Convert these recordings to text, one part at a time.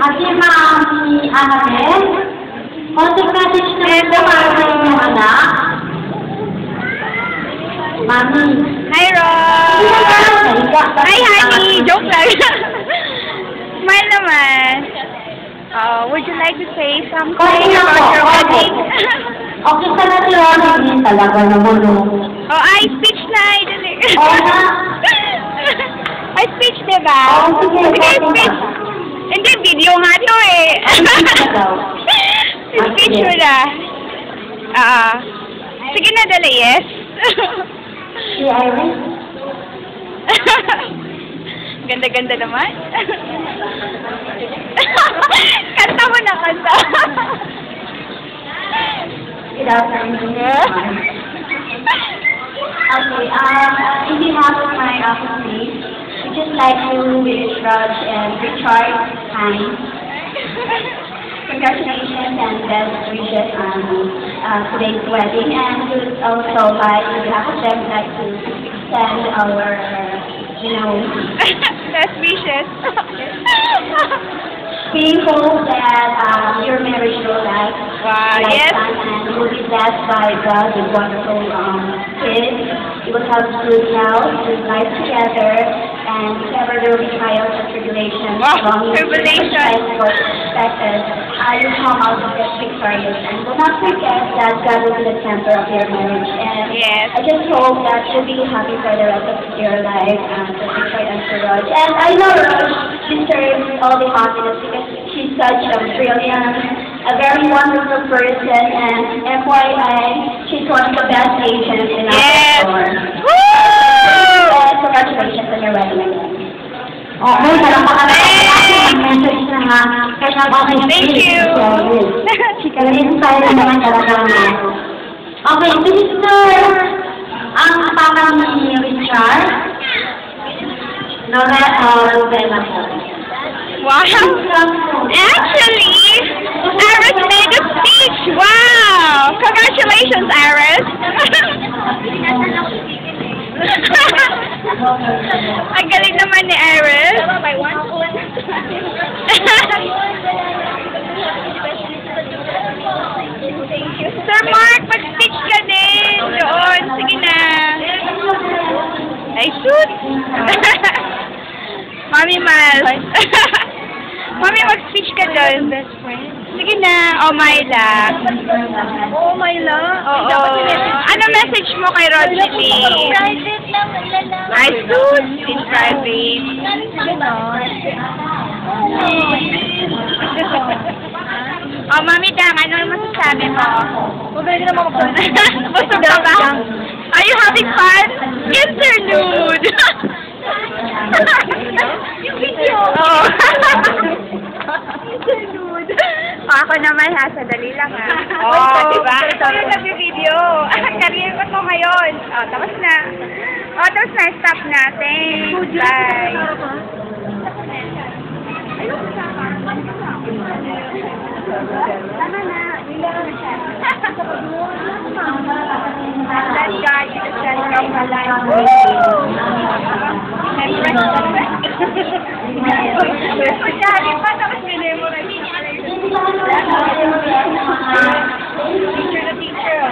Mami Annabelle, contact message naman po para sa inyong anak. Mami. Hi, Ron! Hi, honey! Joke lang. Smile naman. Would you like to say something about your wedding? Okay ka na si Ron, hindi talaga nabulong. Ay, speech na! Dali. Oo na. Ay, speech, diba? Sige, speech. Hindi, video nga ito eh. Speech mo na. Sige na, dali, yes? Si Iris? Ganda-ganda naman. Kanta mo na, kanta. Good afternoon. Okay, hindi matter my office name. We just like to wish Raj and Richard Hines congratulations and best wishes on today's wedding. And we would also like, on behalf of them, like to extend our, best wishes. We hope that your marriage will last Yes. and you will be blessed by God with wonderful kids. You will have good health, good life together, and whenever there will be trials and tribulations, Tribulations. expected, you come out of it victorious. And do not forget that God will be the center of your marriage. And Yes. I just hope that you'll be happy for the rest of your life, and Richard and Sir Raj. And I know Raj deserves all the happiness because she's such a brilliant, a very wonderful person, and FYI, she's one of the best agents in our store. Woo! Congratulations on your wedding again. Okay, message na nga. Thank you. Inspire naman talaga nga. Okay, this is ang papa ni Richard. Rowena po. Wow! Actually, Iris made a speech! Wow! Congratulations, Iris! Ang galing naman ni Iris. Sir Mark, mag-speech ka din! Doon, sige na. Ay, shoot! Mami Mal. Mami, mag-speech ka doon. Sige na. Oh, Myla. Oh, Myla? Oo. Ano message mo kay Roger Lee? Private lang, Ay, shoot! In private. Oh, Mami Dang, ano yung masasabi mo? Magaling naman ako. Busog ka ba? Are you having fun? Interlude! Yung video. Oo. Interlude. Ako naman ha, sadali lang ha. Diba? Ito yung nag-video. Career ko to ngayon. Tapos na. Tapos na. Stop na. Thanks. Bye. Tama na. That guy is the center of my life. Kunyari pa, tapos minimorize. Teacher na teacher.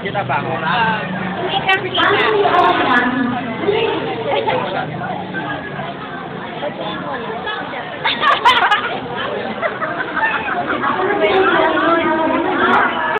Kita ba? Kita.